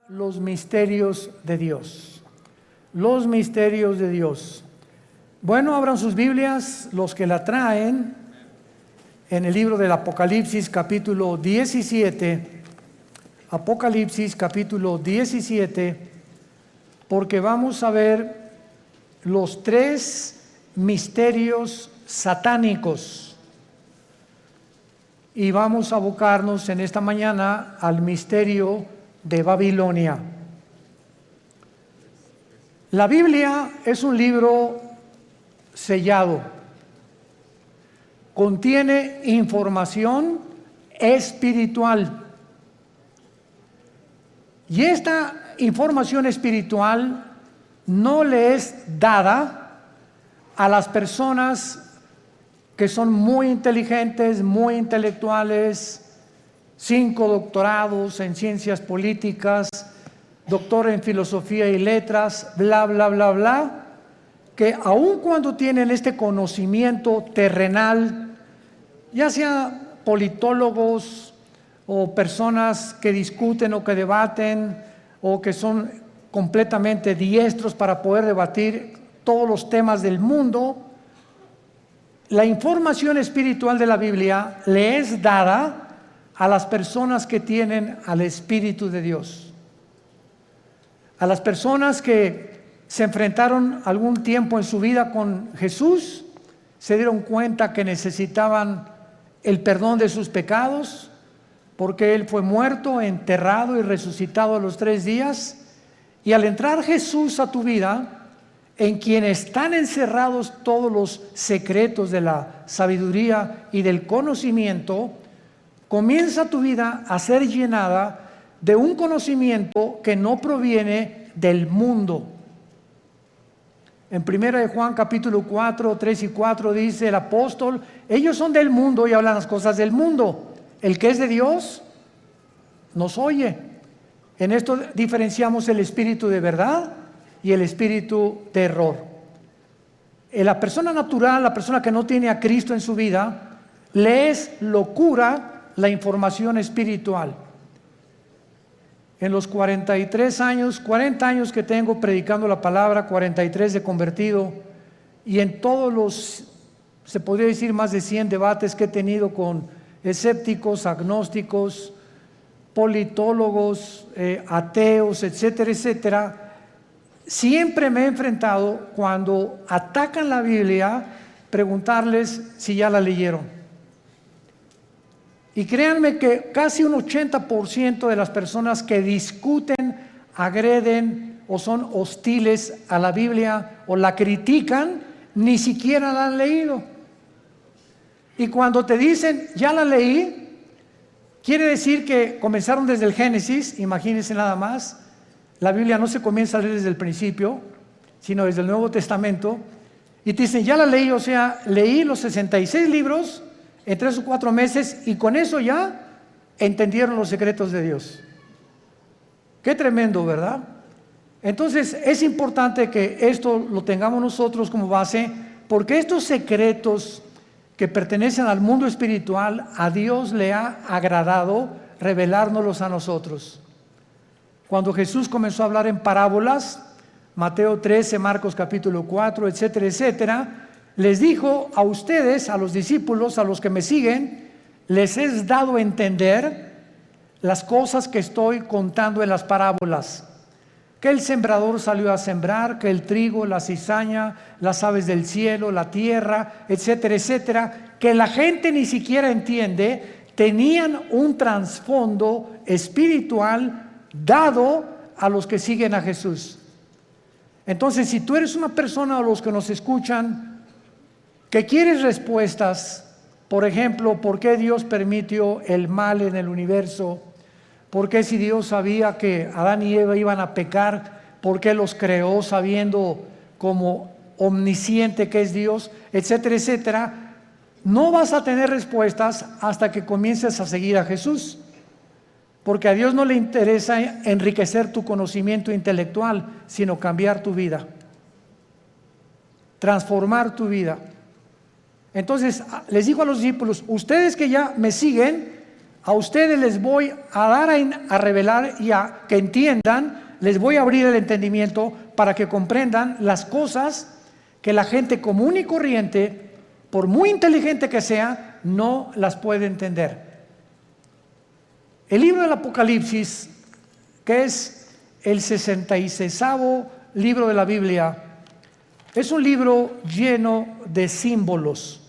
Los misterios de Dios. Los misterios de Dios. Bueno, abran sus Biblias, los que la traen, en el libro del Apocalipsis capítulo 17. Apocalipsis capítulo 17, porque vamos a ver los tres misterios satánicos. Y vamos a abocarnos en esta mañana al misterio de Babilonia. La Biblia es un libro sellado. Contiene información espiritual. Y esta información espiritual no le es dada a las personas que son muy inteligentes, muy intelectuales, 5 doctorados en ciencias políticas, doctor en filosofía y letras, bla, bla, bla, bla, que aun cuando tienen este conocimiento terrenal, ya sea politólogos o personas que discuten o que debaten o que son completamente diestros para poder debatir todos los temas del mundo, la información espiritual de la Biblia le es dada a las personas que tienen al Espíritu de Dios, a las personas que se enfrentaron algún tiempo en su vida con Jesús, se dieron cuenta que necesitaban el perdón de sus pecados, porque Él fue muerto, enterrado y resucitado a los 3 días, y al entrar Jesús a tu vida, en quien están encerrados todos los secretos de la sabiduría y del conocimiento, comienza tu vida a ser llenada de un conocimiento que no proviene del mundo. En 1 de Juan capítulo 4, 3 y 4 dice el apóstol: ellos son del mundo y hablan las cosas del mundo. El que es de Dios nos oye. En esto diferenciamos el espíritu de verdad y el espíritu de error. La persona natural, la persona que no tiene a Cristo en su vida, le es locura la información espiritual. En los 40 años que tengo predicando la palabra, 43 de convertido, y en todos los, se podría decir, más de 100 debates que he tenido con escépticos, agnósticos, politólogos, ateos, etcétera, etcétera, siempre me he enfrentado, cuando atacan la Biblia, preguntarles si ya la leyeron. Y créanme que casi un 80% de las personas que discuten, agreden o son hostiles a la Biblia o la critican, ni siquiera la han leído. Y cuando te dicen, ya la leí, quiere decir que comenzaron desde el Génesis. Imagínense nada más. La Biblia no se comienza a leer desde el principio, sino desde el Nuevo Testamento. Y te dicen, ya la leí, o sea, leí los 66 libros en 3 o 4 meses, y con eso ya entendieron los secretos de Dios. Qué tremendo, ¿verdad? Entonces es importante que esto lo tengamos nosotros como base, porque estos secretos que pertenecen al mundo espiritual, a Dios le ha agradado revelárnoslos a nosotros. Cuando Jesús comenzó a hablar en parábolas, Mateo 13, Marcos capítulo 4, etcétera, etcétera, les dijo a ustedes, a los discípulos, a los que me siguen, les es dado entender las cosas que estoy contando en las parábolas. Que el sembrador salió a sembrar, que el trigo, la cizaña, las aves del cielo, la tierra, etcétera, etcétera, que la gente ni siquiera entiende, tenían un trasfondo espiritual dado a los que siguen a Jesús. Entonces, si tú eres una persona, o los que nos escuchan, que quieres respuestas, por ejemplo, ¿por qué Dios permitió el mal en el universo? ¿Por qué, si Dios sabía que Adán y Eva iban a pecar, por qué los creó sabiendo como omnisciente que es Dios, etcétera, etcétera? No vas a tener respuestas hasta que comiences a seguir a Jesús, porque a Dios no le interesa enriquecer tu conocimiento intelectual, sino cambiar tu vida, transformar tu vida. Entonces les digo a los discípulos, ustedes que ya me siguen, a ustedes les voy a dar a revelar y a que entiendan, les voy a abrir el entendimiento para que comprendan las cosas que la gente común y corriente, por muy inteligente que sea, no las puede entender. El libro del Apocalipsis, que es el 66º libro de la Biblia, es un libro lleno de símbolos.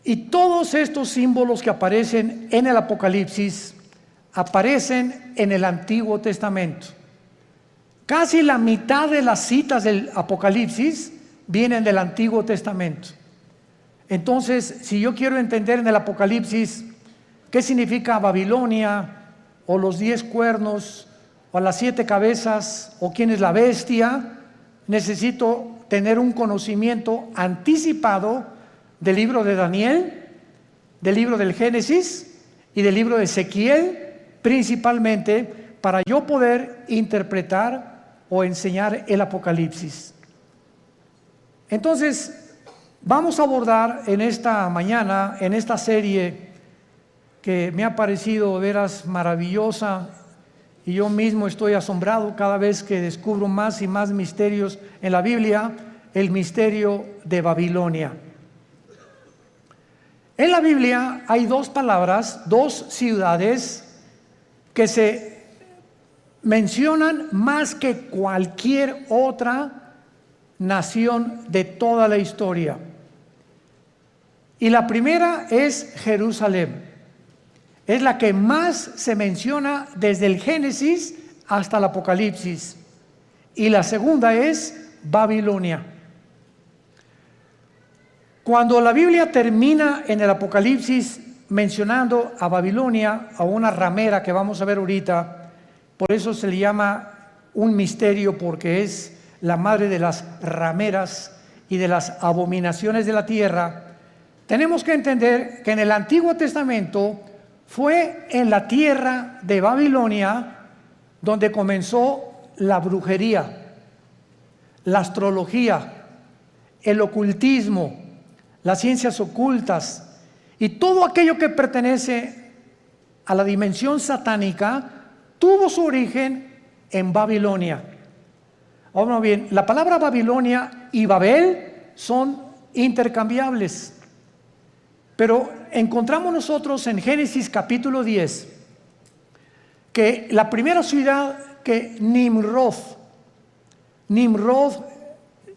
Y todos estos símbolos que aparecen en el Apocalipsis aparecen en el Antiguo Testamento. Casi la mitad de las citas del Apocalipsis vienen del Antiguo Testamento. Entonces, si yo quiero entender en el Apocalipsis qué significa Babilonia, o los 10 cuernos, o las 7 cabezas, o quién es la bestia, necesito tener un conocimiento anticipado del libro de Daniel, del libro del Génesis y del libro de Ezequiel, principalmente para yo poder interpretar o enseñar el Apocalipsis. Entonces, vamos a abordar en esta mañana, en esta serie que me ha parecido de veras maravillosa, y yo mismo estoy asombrado cada vez que descubro más y más misterios en la Biblia, el misterio de Babilonia. En la Biblia hay 2 palabras, 2 ciudades que se mencionan más que cualquier otra nación de toda la historia. Y la primera es Jerusalén. Es la que más se menciona desde el Génesis hasta el Apocalipsis. Y la segunda es Babilonia. Cuando la Biblia termina en el Apocalipsis mencionando a Babilonia, a una ramera que vamos a ver ahorita, por eso se le llama un misterio, porque es la madre de las rameras y de las abominaciones de la tierra. Tenemos que entender que en el Antiguo Testamento fue en la tierra de Babilonia donde comenzó la brujería, la astrología, el ocultismo, las ciencias ocultas y todo aquello que pertenece a la dimensión satánica tuvo su origen en Babilonia. Ahora bien, la palabra Babilonia y Babel son intercambiables, pero encontramos nosotros en Génesis capítulo 10 que la primera ciudad que Nimrod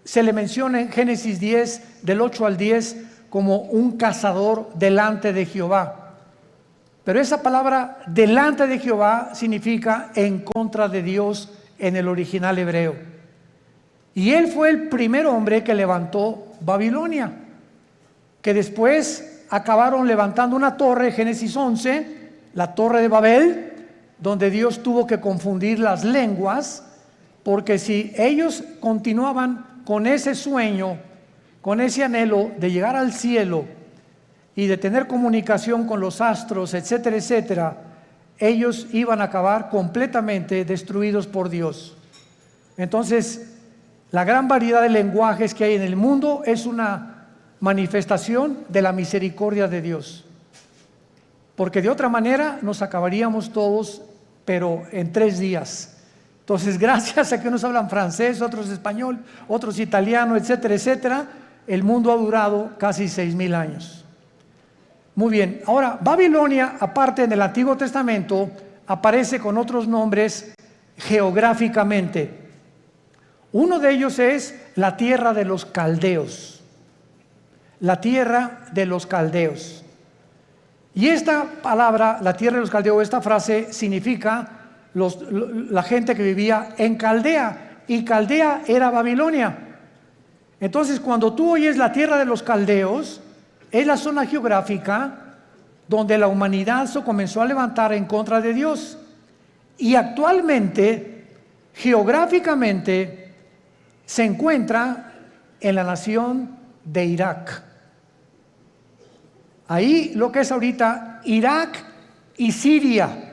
se le menciona en Génesis 10 del 8 al 10 como un cazador delante de Jehová. Pero esa palabra delante de Jehová significa en contra de Dios en el original hebreo. Y él fue el primer hombre que levantó Babilonia, que después acabaron levantando una torre, Génesis 11, la torre de Babel, donde Dios tuvo que confundir las lenguas, porque si ellos continuaban con ese sueño, con ese anhelo de llegar al cielo y de tener comunicación con los astros, etcétera, etcétera, ellos iban a acabar completamente destruidos por Dios. Entonces, la gran variedad de lenguajes que hay en el mundo es una manifestación de la misericordia de Dios, porque de otra manera nos acabaríamos todos, pero en 3 días. Entonces, gracias a que unos hablan francés, otros español, otros italiano, etcétera, etcétera, el mundo ha durado casi 6,000 años. Muy bien, ahora Babilonia, aparte en el Antiguo Testamento, aparece con otros nombres geográficamente. Uno de ellos es la tierra de los caldeos. La tierra de los caldeos. Y esta palabra, la tierra de los caldeos, esta frase significa la gente que vivía en Caldea, y Caldea era Babilonia. Entonces, cuando tú oyes la tierra de los caldeos, es la zona geográfica donde la humanidad se comenzó a levantar en contra de Dios. Y actualmente, geográficamente, se encuentra en la nación de Irak. Ahí lo que es ahorita Irak y Siria.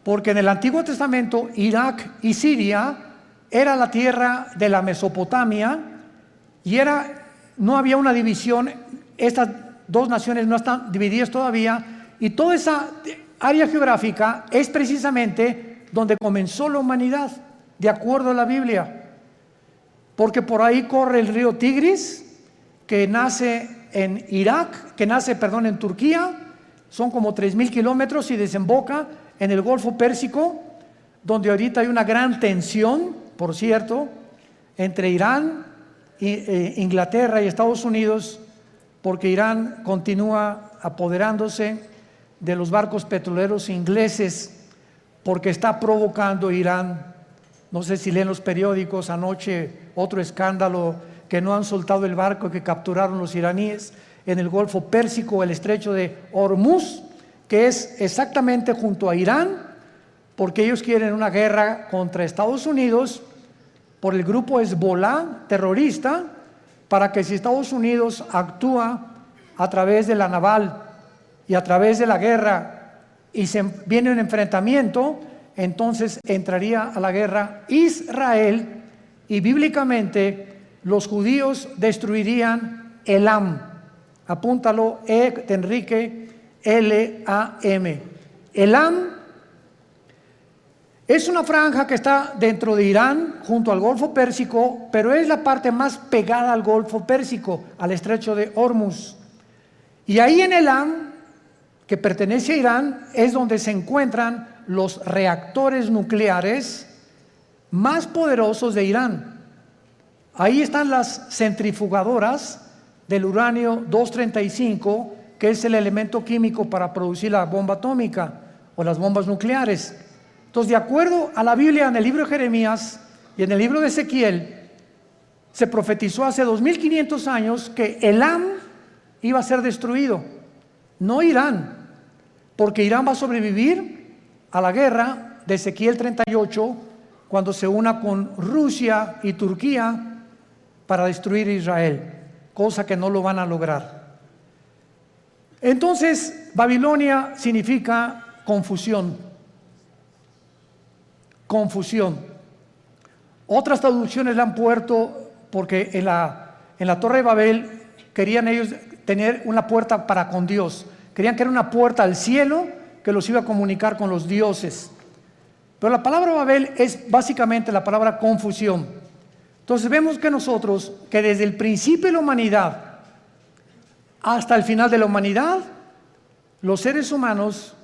Porque en el Antiguo Testamento, Irak y Siria era la tierra de la Mesopotamia y no había una división. Estas 2 naciones no están divididas todavía, Y toda esa área geográfica es precisamente donde comenzó la humanidad, de acuerdo a la Biblia. Porque por ahí corre el río Tigris, que nace en Irak, en Turquía, son como 3,000 kilómetros y desemboca en el Golfo Pérsico, donde ahorita hay una gran tensión, por cierto, entre Irán, Inglaterra y Estados Unidos, porque Irán continúa apoderándose de los barcos petroleros ingleses, porque está provocando Irán. No sé si leen los periódicos, anoche otro escándalo, que no han soltado el barco que capturaron los iraníes en el Golfo Pérsico, el estrecho de Hormuz, que es exactamente junto a Irán, porque ellos quieren una guerra contra Estados Unidos por el grupo Hezbollah terrorista, para que si Estados Unidos actúa a través de la naval y a través de la guerra y viene un enfrentamiento, entonces entraría a la guerra Israel, y bíblicamente los judíos destruirían Elam. Apúntalo, de Enrique, L-A-M. Elam es una franja que está dentro de Irán, junto al Golfo Pérsico, pero es la parte más pegada al Golfo Pérsico, al estrecho de Hormuz. Y ahí en Elam, que pertenece a Irán, es donde se encuentran los reactores nucleares más poderosos de Irán. Ahí están las centrifugadoras del uranio 235, que es el elemento químico para producir la bomba atómica o las bombas nucleares. Entonces, de acuerdo a la Biblia, en el libro de Jeremías y en el libro de Ezequiel, se profetizó hace 2500 años que Elam iba a ser destruido, no Irán, porque Irán va a sobrevivir a la guerra de Ezequiel 38 cuando se una con Rusia y Turquía para destruir Israel, cosa que no lo van a lograr. Entonces, Babilonia significa confusión. Confusión. Otras traducciones la han puesto porque en la Torre de Babel querían ellos tener una puerta para con Dios. Querían que era una puerta al cielo que los iba a comunicar con los dioses. Pero la palabra Babel es básicamente la palabra confusión. Entonces vemos que nosotros, que desde el principio de la humanidad hasta el final de la humanidad, los seres humanos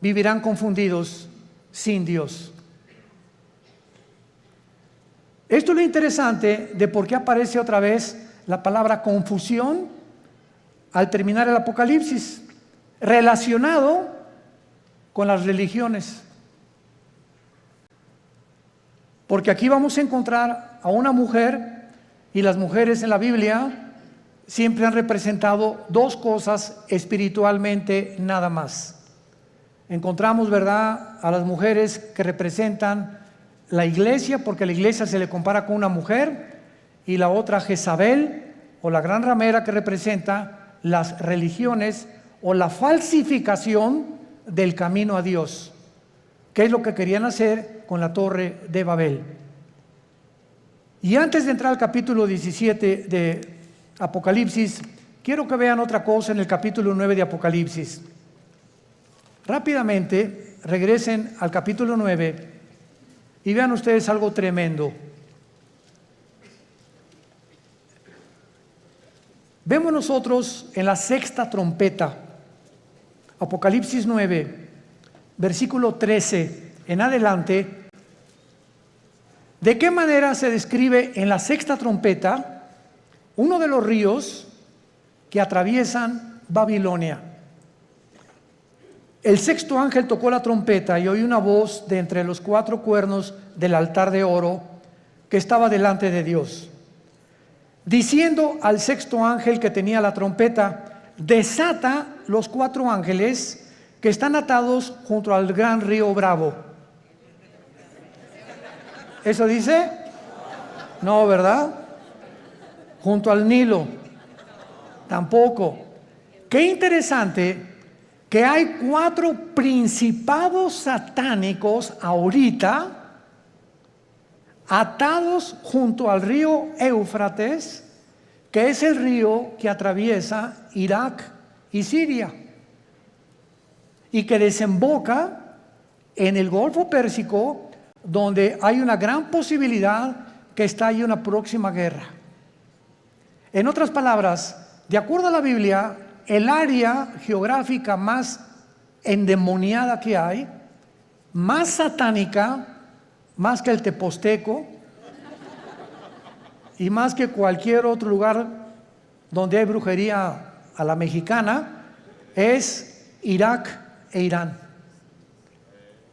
vivirán confundidos sin Dios. Esto es lo interesante de por qué aparece otra vez la palabra confusión al terminar el Apocalipsis, relacionado con las religiones. Porque aquí vamos a encontrar a una mujer, y las mujeres en la Biblia siempre han representado dos cosas espiritualmente nada más. Encontramos, ¿verdad?, a las mujeres que representan la iglesia, porque la iglesia se le compara con una mujer, y la otra Jezabel, o la gran ramera, que representa las religiones o la falsificación del camino a Dios, que es lo que querían hacer con la Torre de Babel. Y antes de entrar al capítulo 17 de Apocalipsis, quiero que vean otra cosa en el capítulo 9 de Apocalipsis. Rápidamente regresen al capítulo 9 y vean ustedes algo tremendo. Vemos nosotros en la sexta trompeta, Apocalipsis 9, versículo 13 en adelante, de qué manera se describe en la sexta trompeta uno de los ríos que atraviesan Babilonia. El sexto ángel tocó la trompeta y oí una voz de entre los cuatro cuernos del altar de oro que estaba delante de Dios, diciendo al sexto ángel que tenía la trompeta: desata los cuatro ángeles que están atados junto al gran río Bravo. ¿Eso dice? No, ¿verdad? Junto al Nilo. Tampoco. Qué interesante que hay cuatro principados satánicos ahorita atados junto al río Éufrates, que es el río que atraviesa Irak y Siria. y que desemboca en el Golfo Pérsico, donde hay una gran posibilidad que estalle una próxima guerra. En otras palabras, de acuerdo a la Biblia, el área geográfica más endemoniada que hay, más satánica, más que el Teposteco y más que cualquier otro lugar donde hay brujería a la mexicana, es Irak e Irán.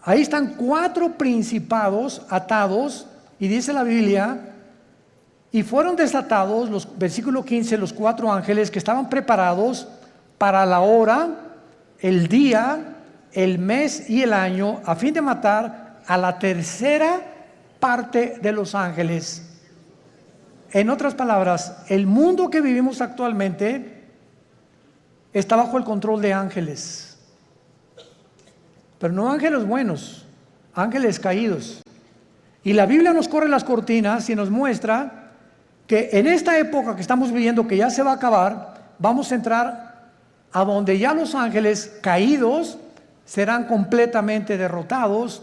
Ahí están 4 principados atados, y dice la Biblia, y fueron desatados, versículo 15, los 4 ángeles que estaban preparados para la hora, el día, el mes y el año, a fin de matar a la tercera parte de los ángeles. En otras palabras, el mundo que vivimos actualmente está bajo el control de ángeles, pero no ángeles buenos, ángeles caídos. Y la Biblia nos corre las cortinas y nos muestra que en esta época que estamos viviendo, que ya se va a acabar, vamos a entrar a donde ya los ángeles caídos serán completamente derrotados,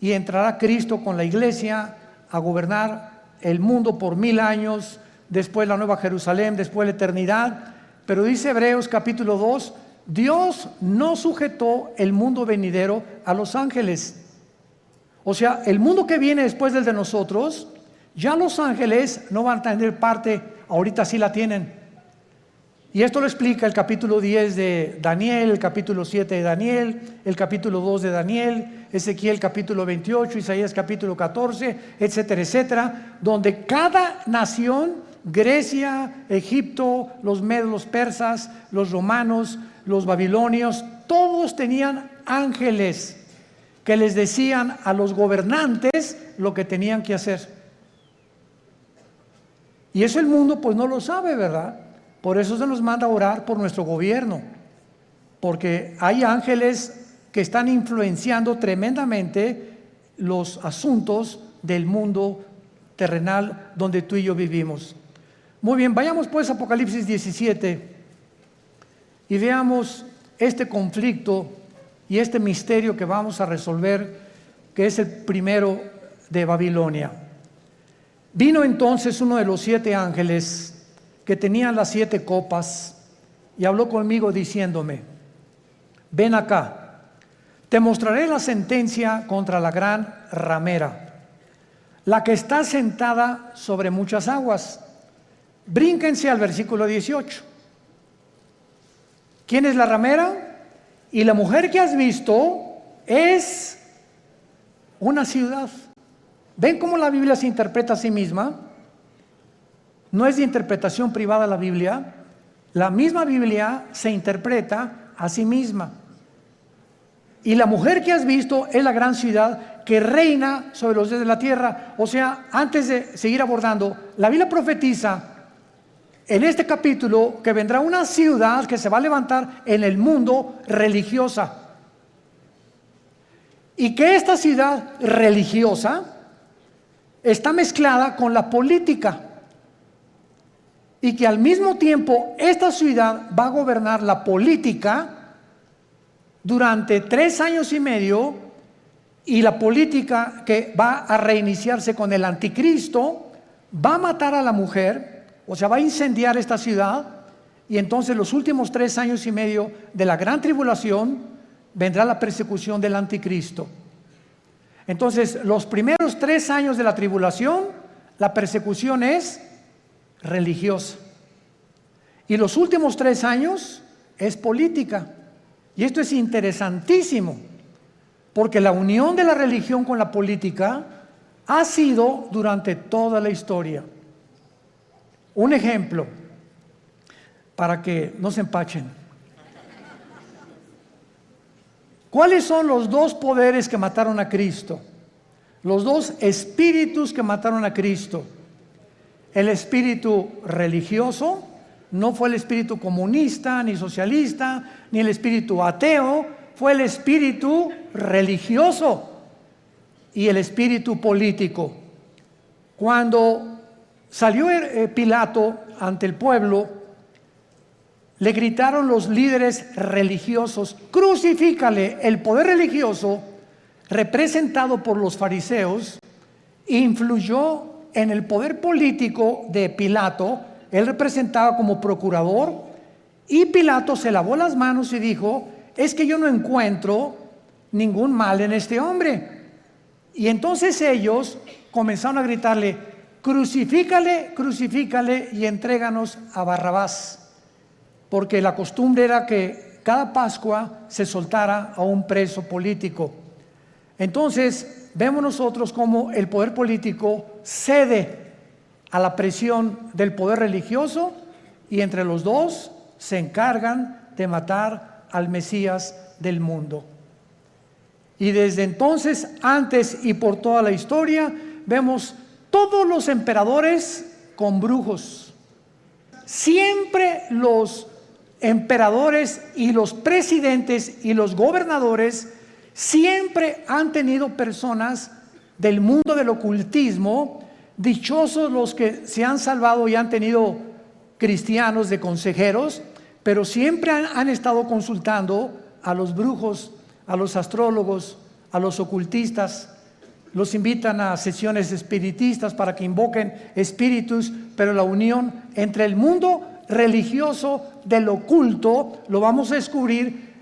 y entrará Cristo con la iglesia a gobernar el mundo por 1000 años, después la Nueva Jerusalén, después la eternidad. Pero dice Hebreos capítulo 2, Dios no sujetó el mundo venidero a los ángeles. O sea, el mundo que viene después del de nosotros, ya los ángeles no van a tener parte, ahorita sí la tienen. Y esto lo explica el capítulo 10 de Daniel, el capítulo 7 de Daniel, el capítulo 2 de Daniel, Ezequiel capítulo 28, Isaías capítulo 14, etcétera, etcétera, donde cada nación, Grecia, Egipto, los medos, los persas, los romanos, los babilonios, todos tenían ángeles que les decían a los gobernantes lo que tenían que hacer. Y eso el mundo pues no lo sabe, ¿verdad? Por eso se nos manda a orar por nuestro gobierno, porque hay ángeles que están influenciando tremendamente los asuntos del mundo terrenal donde tú y yo vivimos. Muy bien, vayamos pues a Apocalipsis 17 y veamos este conflicto y este misterio que vamos a resolver, que es el primero de Babilonia. Vino entonces uno de los 7 ángeles que tenían las 7 copas y habló conmigo diciéndome: ven acá, te mostraré la sentencia contra la gran ramera, la que está sentada sobre muchas aguas. Brínquense al versículo 18. ¿Quién es la ramera? Y la mujer que has visto es una ciudad. ¿Ven cómo la Biblia se interpreta a sí misma? No es de interpretación privada la Biblia. La misma Biblia se interpreta a sí misma. Y la mujer que has visto es la gran ciudad que reina sobre los dioses de la tierra. O sea, antes de seguir abordando, la Biblia profetiza en este capítulo que vendrá una ciudad que se va a levantar en el mundo religiosa. Y que esta ciudad religiosa está mezclada con la política. Y que al mismo tiempo esta ciudad va a gobernar la política durante 3 años y medio, y la política que va a reiniciarse con el anticristo va a matar a la mujer, o sea, va a incendiar esta ciudad, y entonces los últimos 3 años y medio de la gran tribulación vendrá la persecución del anticristo. Entonces, los primeros 3 años de la tribulación, la persecución es religiosa. Y los últimos 3 años es política. Y esto es interesantísimo, porque la unión de la religión con la política ha sido durante toda la historia. Un ejemplo, para que no se empachen. ¿Cuáles son los 2 poderes que mataron a Cristo? Los 2 espíritus que mataron a Cristo. El espíritu religioso, no fue el espíritu comunista, ni socialista, ni el espíritu ateo, fue el espíritu religioso y el espíritu político. Cuando salió Pilato ante el pueblo, le gritaron los líderes religiosos: crucifícale. El poder religioso, representado por los fariseos, influyó en el poder político de Pilato. Él representaba como procurador, y Pilato se lavó las manos y dijo: es que yo no encuentro ningún mal en este hombre. Y entonces ellos comenzaron a gritarle: crucifícale, crucifícale y entréganos a Barrabás, porque la costumbre era que cada Pascua se soltara a un preso político. Entonces vemos nosotros cómo el poder político cede a la presión del poder religioso, y entre los dos se encargan de matar al Mesías del mundo. Y desde entonces, antes y por toda la historia, vemos todos los emperadores con brujos. Siempre los emperadores y los presidentes y los gobernadores siempre han tenido personas del mundo del ocultismo. Dichosos los que se han salvado y han tenido cristianos de consejeros, pero siempre han estado consultando a los brujos, a los astrólogos, a los ocultistas. Los invitan a sesiones espiritistas para que invoquen espíritus, pero la unión entre el mundo religioso del oculto, lo vamos a descubrir.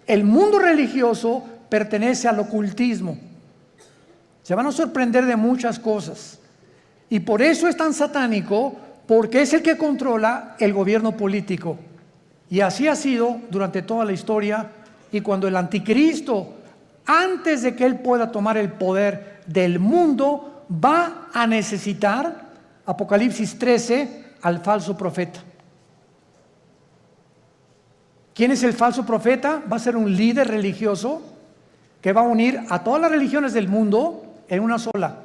El mundo religioso pertenece al ocultismo. Se van a sorprender de muchas cosas, y por eso es tan satánico, porque es el que controla el gobierno político. Y así ha sido durante toda la historia. Y cuando el anticristo, antes de que él pueda tomar el poder del mundo, va a necesitar, Apocalipsis 13, al falso profeta. ¿Quién es el falso profeta? Va a ser un líder religioso que va a unir a todas las religiones del mundo en una sola.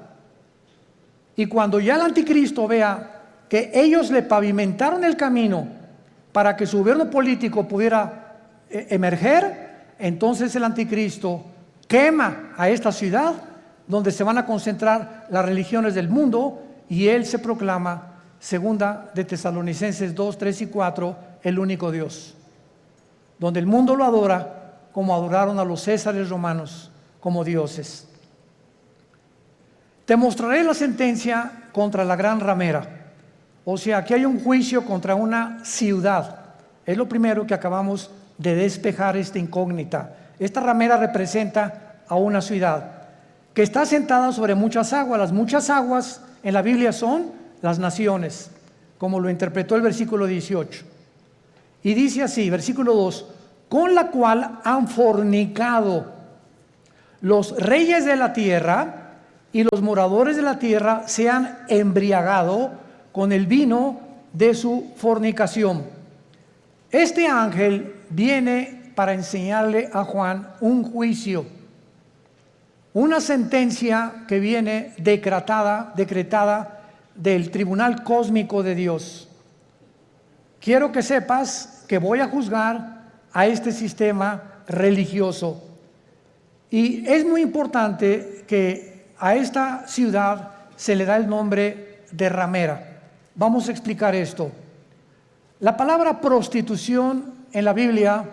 Y cuando ya el anticristo vea que ellos le pavimentaron el camino para que su gobierno político pudiera emerger, entonces el anticristo quema a esta ciudad donde se van a concentrar las religiones del mundo, y él se proclama, segunda de Tesalonicenses 2, 3 y 4, el único Dios, donde el mundo lo adora como adoraron a los césares romanos, como dioses. Te mostraré la sentencia contra la gran ramera. O sea, aquí hay un juicio contra una ciudad. Es lo primero que acabamos de despejar, esta incógnita. Esta ramera representa a una ciudad que está sentada sobre muchas aguas. Las muchas aguas en la Biblia son las naciones, como lo interpretó el versículo 18. Y dice así, versículo 2: con la cual han fornicado los reyes de la tierra, y los moradores de la tierra se han embriagado con el vino de su fornicación. Este ángel viene para enseñarle a Juan un juicio, una sentencia que viene decretada del tribunal cósmico de Dios. Quiero que sepas que voy a juzgar a este sistema religioso, y es muy importante que a esta ciudad se le da el nombre de ramera. Vamos a explicar esto. La palabra prostitución en la Biblia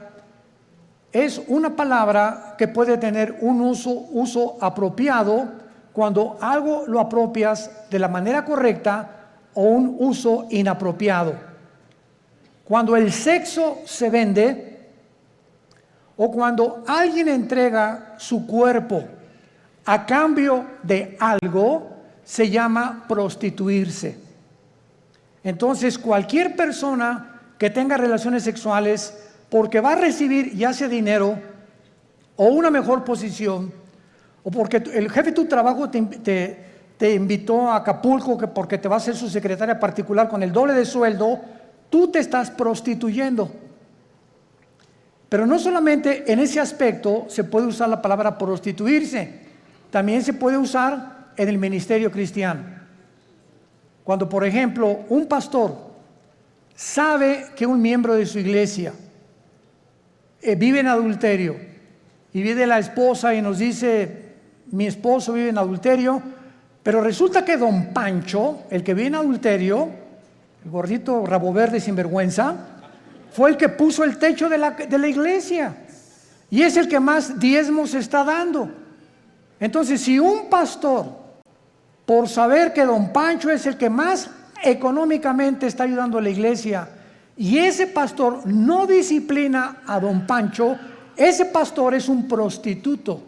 es una palabra que puede tener un uso apropiado cuando algo lo apropias de la manera correcta, o un uso inapropiado. Cuando el sexo se vende, o cuando alguien entrega su cuerpo a cambio de algo, se llama prostituirse. Entonces, cualquier persona que tenga relaciones sexuales porque va a recibir ya sea dinero o una mejor posición, o porque el jefe de tu trabajo te invitó a Acapulco porque te va a ser su secretaria particular con el doble de sueldo, tú te estás prostituyendo. Pero no solamente en ese aspecto se puede usar la palabra prostituirse, también se puede usar en el ministerio cristiano. Cuando, por ejemplo, un pastor sabe que un miembro de su iglesia vive en adulterio, y viene la esposa y nos dice: mi esposo vive en adulterio, pero resulta que don Pancho, el que vive en adulterio, el gordito rabo verde sinvergüenza, fue el que puso el techo de la iglesia y es el que más diezmos está dando. Entonces, si un pastor, por saber que don Pancho es el que más económicamente está ayudando a la iglesia, y ese pastor no disciplina a don Pancho, ese pastor es un prostituto.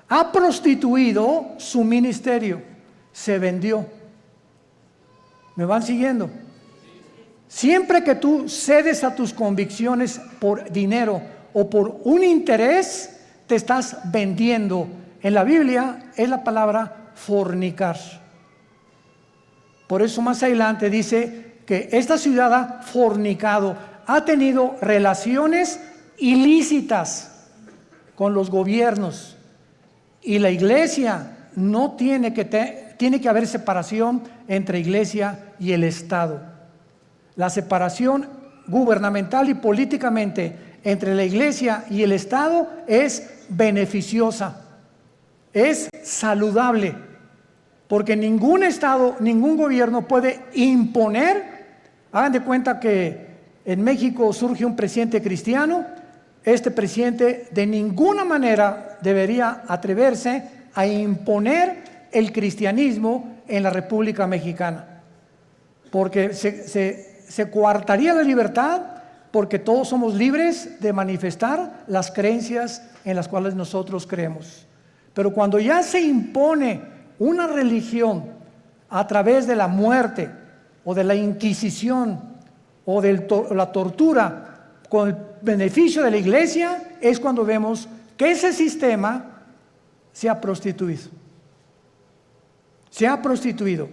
Ha prostituido su ministerio, se vendió. ¿Me van siguiendo? Siempre que tú cedes a tus convicciones por dinero o por un interés, te estás vendiendo. En la Biblia es la palabra fornicar. Por eso más adelante dice que esta ciudad ha fornicado, ha tenido relaciones ilícitas con los gobiernos. Y la iglesia no tiene que haber separación entre iglesia y el Estado. La separación gubernamental y políticamente entre la iglesia y el Estado es beneficiosa, es saludable, porque ningún Estado, ningún gobierno puede imponer. Hagan de cuenta que en México surge un presidente cristiano. Este presidente de ninguna manera debería atreverse a imponer el cristianismo en la República Mexicana, porque se coartaría la libertad, porque todos somos libres de manifestar las creencias en las cuales nosotros creemos. Pero cuando ya se impone una religión a través de la muerte o de la Inquisición o de la tortura con el beneficio de la iglesia, es cuando vemos que ese sistema se ha prostituido. Se ha prostituido,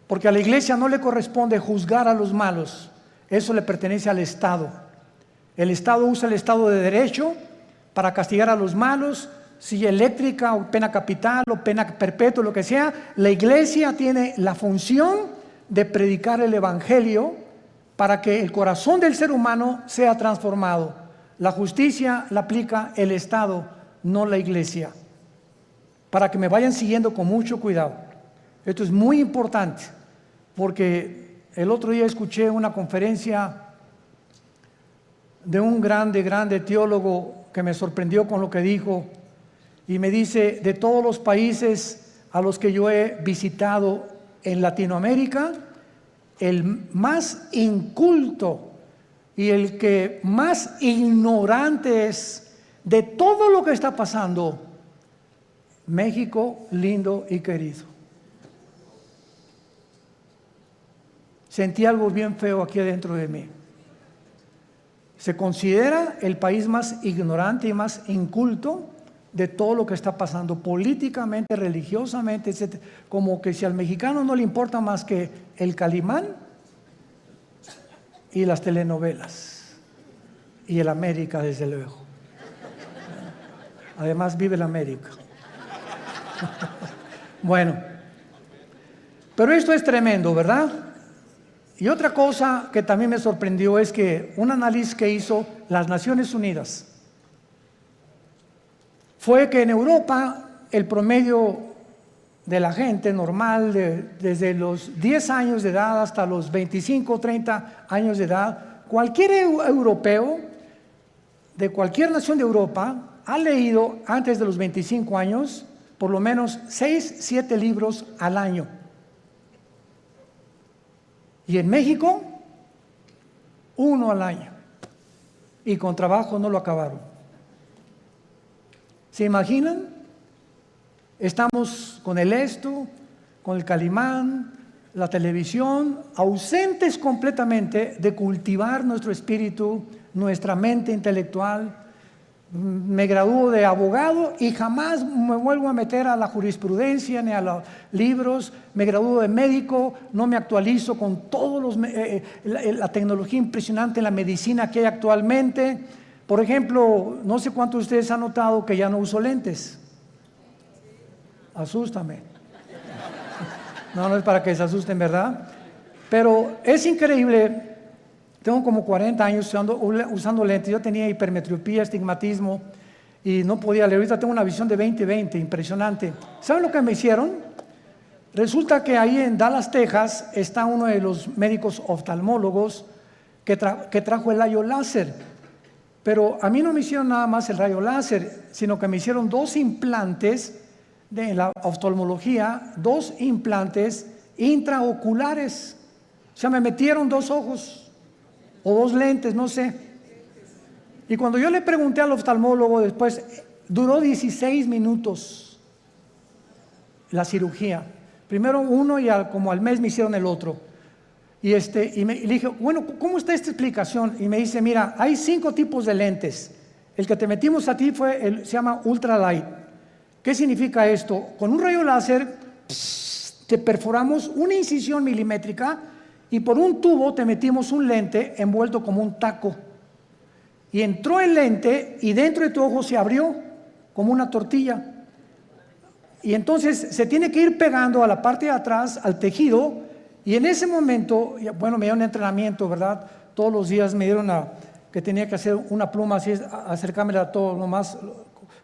porque a la iglesia no le corresponde juzgar a los malos, eso le pertenece al Estado. El Estado usa el Estado de Derecho para castigar a los malos, silla eléctrica o pena capital o pena perpetua, lo que sea. La iglesia tiene la función de predicar el Evangelio para que el corazón del ser humano sea transformado. La justicia la aplica el Estado, no la iglesia. Para que me vayan siguiendo con mucho cuidado. Esto es muy importante, porque el otro día escuché una conferencia de un grande teólogo que me sorprendió con lo que dijo, y me dice: de todos los países a los que yo he visitado en Latinoamérica, el más inculto y el que más ignorante es de todo lo que está pasando, México lindo y querido. Sentí algo bien feo aquí adentro de mí. Se considera el país más ignorante y más inculto de todo lo que está pasando políticamente, religiosamente, etc. Como que si al mexicano no le importa más que el Calimán y las telenovelas y el América, desde luego. Además vive el América. Bueno, pero esto es tremendo, ¿verdad? Y otra cosa que también me sorprendió es que un análisis que hizo las Naciones Unidas fue que en Europa el promedio de la gente normal, desde los 10 años de edad hasta los 25 o 30 años de edad, cualquier europeo de cualquier nación de Europa ha leído antes de los 25 años por lo menos 6, 7 libros al año. Y en México, 1 al año. Y con trabajo no lo acabaron. ¿Se imaginan? Estamos con el esto, con el Calimán, la televisión, ausentes completamente de cultivar nuestro espíritu, nuestra mente intelectual. Me gradúo de abogado y jamás me vuelvo a meter a la jurisprudencia ni a los libros. Me gradúo de médico, no me actualizo con todos la tecnología impresionante en la medicina que hay actualmente. Por ejemplo, no sé cuántos de ustedes han notado que ya no uso lentes. Asústame. No es para que se asusten, ¿verdad? Pero es increíble. Tengo como 40 años usando lentes. Yo tenía hipermetropía, astigmatismo y no podía leer. Ahorita tengo una visión de 20/20, impresionante. ¿Saben lo que me hicieron? Resulta que ahí en Dallas, Texas, está uno de los médicos oftalmólogos que trajo el rayo láser. Pero a mí no me hicieron nada más el rayo láser, sino que me hicieron 2 implantes de la oftalmología, 2 implantes intraoculares. O sea, me metieron 2 ojos o 2 lentes, no sé. Y cuando yo le pregunté al oftalmólogo después, duró 16 minutos la cirugía. Primero uno y como al mes me hicieron el otro. Y le dije, bueno, ¿cómo está esta explicación? Y me dice, mira, hay 5 tipos de lentes. El que te metimos a ti se llama ultralight. ¿Qué significa esto? Con un rayo láser te perforamos una incisión milimétrica y por un tubo te metimos un lente envuelto como un taco. Y entró el lente y dentro de tu ojo se abrió como una tortilla. Y entonces se tiene que ir pegando a la parte de atrás, al tejido. Y en ese momento, bueno, me dieron entrenamiento, ¿verdad? Todos los días me dieron que tenía que hacer una pluma así, acercármela a todo, nomás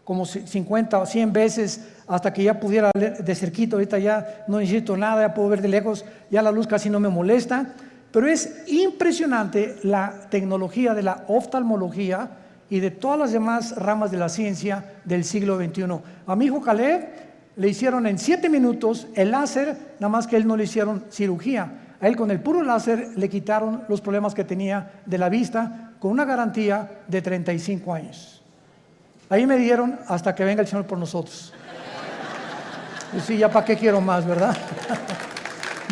como 50 o 100 veces hasta que ya pudiera ver de cerquito. Ahorita ya no necesito nada, ya puedo ver de lejos, ya la luz casi no me molesta. Pero es impresionante la tecnología de la oftalmología y de todas las demás ramas de la ciencia del siglo XXI. A mi hijo Caleb le hicieron en 7 minutos el láser, nada más que él no le hicieron cirugía. A él con el puro láser le quitaron los problemas que tenía de la vista con una garantía de 35 años. Ahí me dieron hasta que venga el Señor por nosotros. Y sí, ya para qué quiero más, ¿verdad?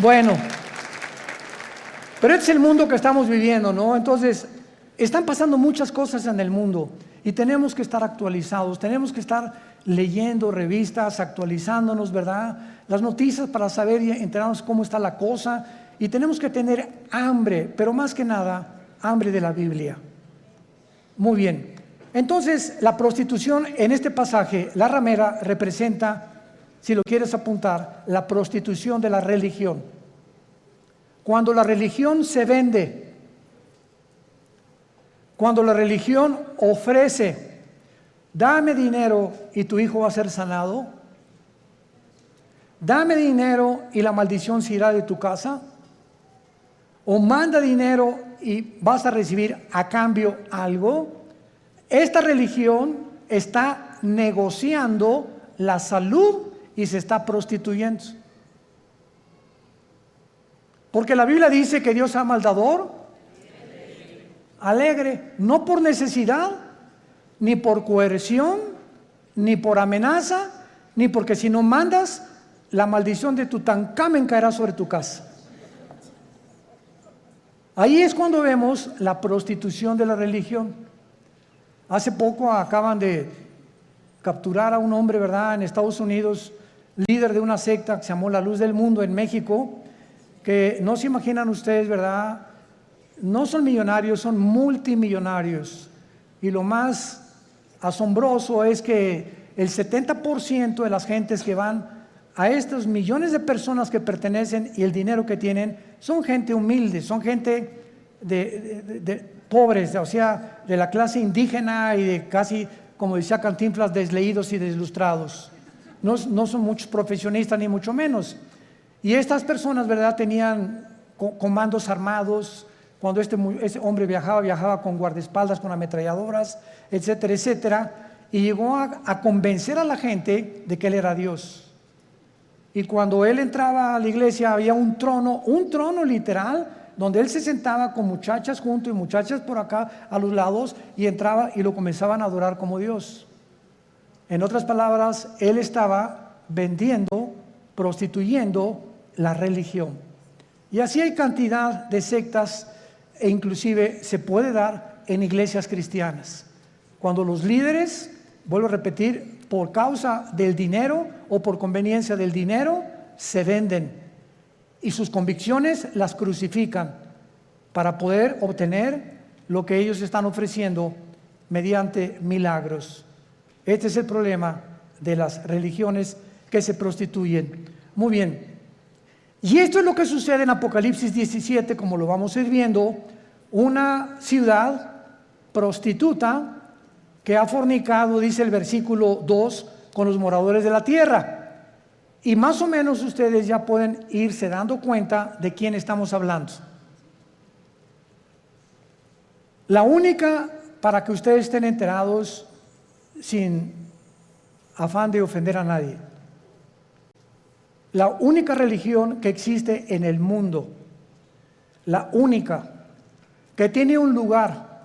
Bueno, pero este es el mundo que estamos viviendo, ¿no? Entonces, están pasando muchas cosas en el mundo y tenemos que estar actualizados, tenemos que estar leyendo revistas, actualizándonos, ¿verdad? Las noticias para saber y enterarnos cómo está la cosa. Y tenemos que tener hambre, pero más que nada, hambre de la Biblia. Muy bien. Entonces, la prostitución en este pasaje, la ramera representa, si lo quieres apuntar, la prostitución de la religión. Cuando la religión se vende, cuando la religión ofrece, dame dinero y tu hijo va a ser sanado. Dame dinero y la maldición se irá de tu casa. O manda dinero y vas a recibir a cambio algo. Esta religión está negociando la salud y se está prostituyendo. Porque la Biblia dice que Dios ama al dador alegre, no por necesidad, ni por coerción, ni por amenaza, ni porque si no mandas, la maldición de Tutankamén caerá sobre tu casa. Ahí es cuando vemos la prostitución de la religión. Hace poco acaban de capturar a un hombre, ¿verdad?, en Estados Unidos, líder de una secta que se llamó La Luz del Mundo en México, que no se imaginan ustedes, ¿verdad? No son millonarios, son multimillonarios. Y lo más asombroso es que el 70% de las gentes que van a estos millones de personas que pertenecen y el dinero que tienen son gente humilde, son gente de pobres, o sea, de la clase indígena y de casi, como decía Cantinflas, desleídos y deslustrados. No son muchos profesionistas ni mucho menos. Y estas personas, ¿verdad?, tenían comandos armados. Cuando ese hombre viajaba con guardaespaldas, con ametralladoras, etcétera, etcétera, y llegó a convencer a la gente de que él era Dios. Y cuando él entraba a la iglesia había un trono literal, donde él se sentaba con muchachas junto y muchachas por acá a los lados, y entraba y lo comenzaban a adorar como Dios. En otras palabras, él estaba vendiendo, prostituyendo la religión. Y así hay cantidad de sectas, e inclusive se puede dar en iglesias cristianas. Cuando los líderes, vuelvo a repetir, por causa del dinero o por conveniencia del dinero, se venden y sus convicciones las crucifican para poder obtener lo que ellos están ofreciendo mediante milagros. Este es el problema de las religiones que se prostituyen. Muy bien. Y esto es lo que sucede en Apocalipsis 17, como lo vamos a ir viendo, una ciudad prostituta que ha fornicado, dice el versículo 2, con los moradores de la tierra. Y más o menos ustedes ya pueden irse dando cuenta de quién estamos hablando. La única, para que ustedes estén enterados, sin afán de ofender a nadie, la única religión que existe en el mundo, la única que tiene un lugar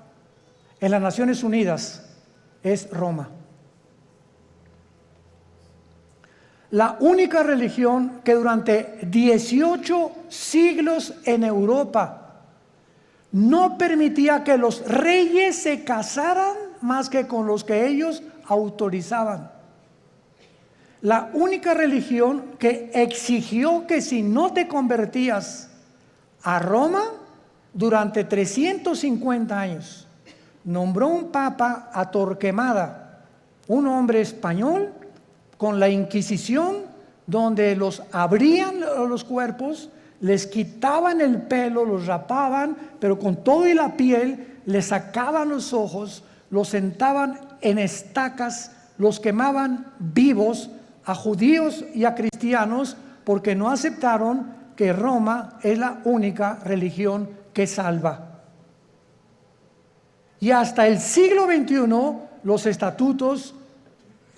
en las Naciones Unidas, es Roma. La única religión que durante 18 siglos en Europa no permitía que los reyes se casaran más que con los que ellos autorizaban. La única religión que exigió que si no te convertías a Roma durante 350 años, nombró un papa a Torquemada, un hombre español, con la Inquisición, donde los abrían los cuerpos, les quitaban el pelo, los rapaban, pero con todo y la piel, les sacaban los ojos, los sentaban en estacas, los quemaban vivos a judíos y a cristianos, porque no aceptaron que Roma es la única religión que salva. Y hasta el siglo XXI, los estatutos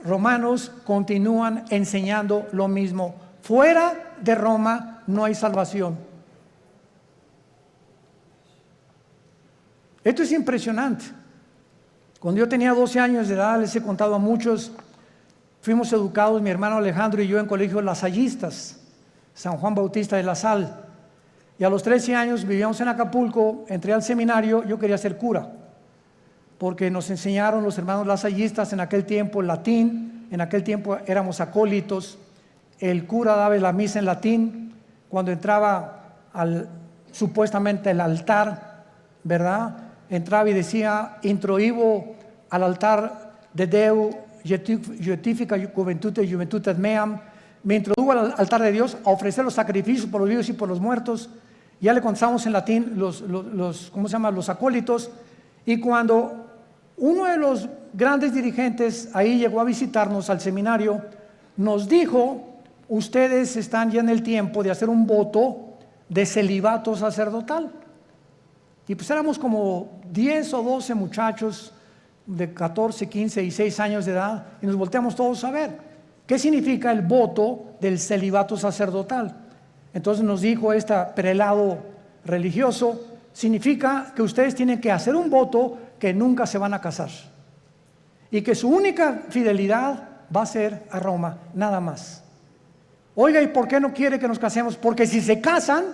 romanos continúan enseñando lo mismo. Fuera de Roma no hay salvación. Esto es impresionante. Cuando yo tenía 12 años de edad, les he contado a muchos, fuimos educados, mi hermano Alejandro y yo, en colegios lasallistas, San Juan Bautista de la Sal. Y a los 13 años vivíamos en Acapulco, entré al seminario, yo quería ser cura, porque nos enseñaron los hermanos lasallistas en aquel tiempo el latín, en aquel tiempo éramos acólitos, el cura daba la misa en latín, cuando entraba supuestamente al altar, ¿verdad? Entraba y decía, introibo al altar de Deu, Justifica Juventudes Meam, me introdujo al altar de Dios a ofrecer los sacrificios por los vivos y por los muertos. Ya le contamos en latín los acólitos. Y cuando uno de los grandes dirigentes ahí llegó a visitarnos al seminario, nos dijo, ustedes están ya en el tiempo de hacer un voto de celibato sacerdotal. Y pues éramos como 10 o 12 muchachos de 14, 15 y 6 años de edad, y nos volteamos todos a ver qué significa el voto del celibato sacerdotal. Entonces nos dijo este prelado religioso, significa que ustedes tienen que hacer un voto que nunca se van a casar y que su única fidelidad va a ser a Roma, nada más. Oiga, ¿y por qué no quiere que nos casemos? Porque si se casan,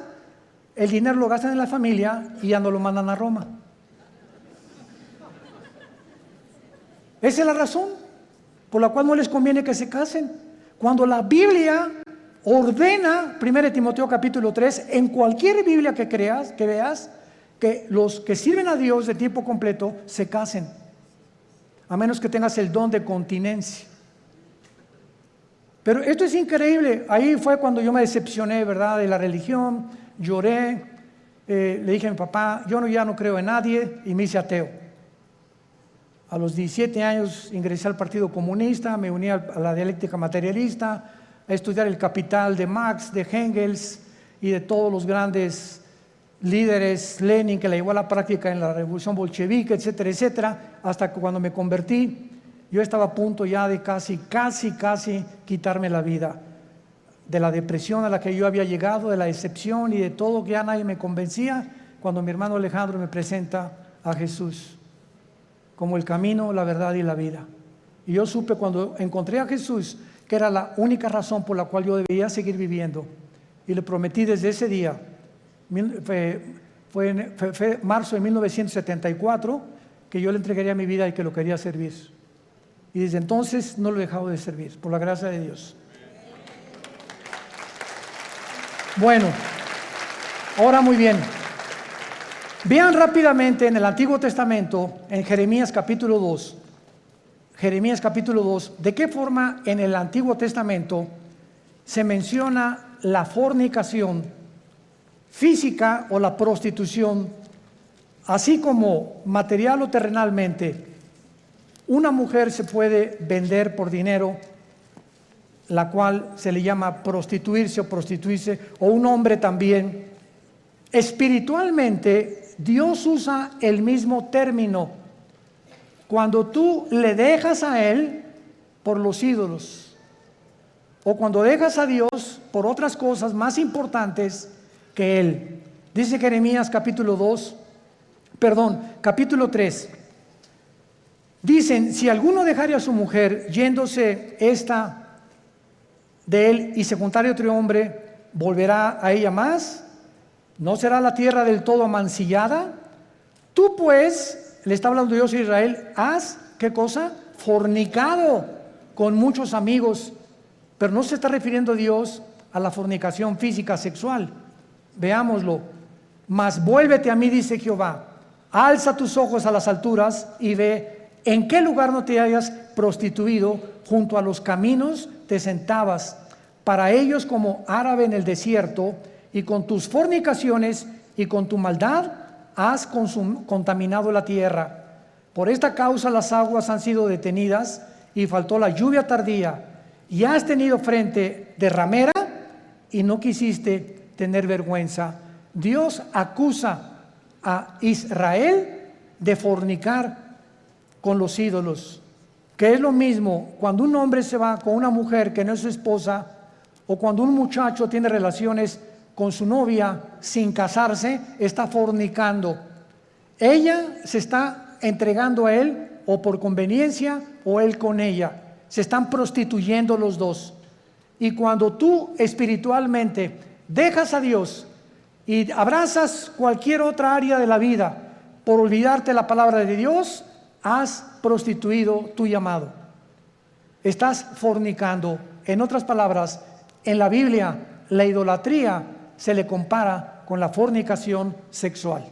el dinero lo gastan en la familia y ya no lo mandan a Roma. Esa es la razón por la cual no les conviene que se casen. Cuando la Biblia ordena, 1 Timoteo capítulo 3, en cualquier Biblia que veas, que los que sirven a Dios de tiempo completo se casen, a menos que tengas el don de continencia. Pero esto es increíble. Ahí fue cuando yo me decepcioné, ¿verdad?, de la religión. Lloré, le dije a mi papá, ya no creo en nadie, y me hice ateo. A los 17 años ingresé al Partido Comunista, me uní a la dialéctica materialista, a estudiar el Capital de Marx, de Engels y de todos los grandes líderes, Lenin, que la llevó a la práctica en la revolución bolchevique, etcétera, etcétera, hasta que cuando me convertí, yo estaba a punto ya de casi quitarme la vida, de la depresión a la que yo había llegado, de la decepción y de todo, que ya nadie me convencía, cuando mi hermano Alejandro me presenta a Jesús como el camino, la verdad y la vida. Y yo supe cuando encontré a Jesús que era la única razón por la cual yo debía seguir viviendo, y le prometí desde ese día, fue marzo de 1974, que yo le entregaría mi vida y que lo quería servir. Y desde entonces no lo he dejado de servir, por la gracia de Dios. Bueno, ahora muy bien. Vean rápidamente en el Antiguo Testamento, en Jeremías capítulo 2, de qué forma en el Antiguo Testamento se menciona la fornicación física o la prostitución, así como material o terrenalmente. Una mujer se puede vender por dinero, la cual se le llama prostituirse, o un hombre también. Espiritualmente, Dios usa el mismo término cuando tú le dejas a Él por los ídolos, o cuando dejas a Dios por otras cosas más importantes que Él. Dice Jeremías capítulo 3. Dicen, si alguno dejare a su mujer yéndose esta de él y se juntare a otro hombre, ¿volverá a ella más? ¿No será la tierra del todo amancillada? Tú pues, le está hablando Dios a Israel, has, ¿qué cosa? Fornicado con muchos amigos. Pero no se está refiriendo Dios a la fornicación física sexual. Veámoslo. Mas vuélvete a mí, dice Jehová, alza tus ojos a las alturas y ve en qué lugar no te hayas prostituido, junto a los caminos te sentabas, para ellos como árabe en el desierto, y con tus fornicaciones y con tu maldad has contaminado la tierra. Por esta causa las aguas han sido detenidas y faltó la lluvia tardía, y has tenido frente de ramera y no quisiste tener vergüenza. Dios acusa a Israel de fornicar con los ídolos, que es lo mismo cuando un hombre se va con una mujer que no es su esposa, o cuando un muchacho tiene relaciones con su novia sin casarse, está fornicando. Ella se está entregando a él o por conveniencia, o él con ella. Se están prostituyendo los dos. Y cuando tú espiritualmente dejas a Dios y abrazas cualquier otra área de la vida por olvidarte la palabra de Dios, has prostituido tu llamado. Estás fornicando. En otras palabras, en la Biblia, la idolatría se le compara con la fornicación sexual.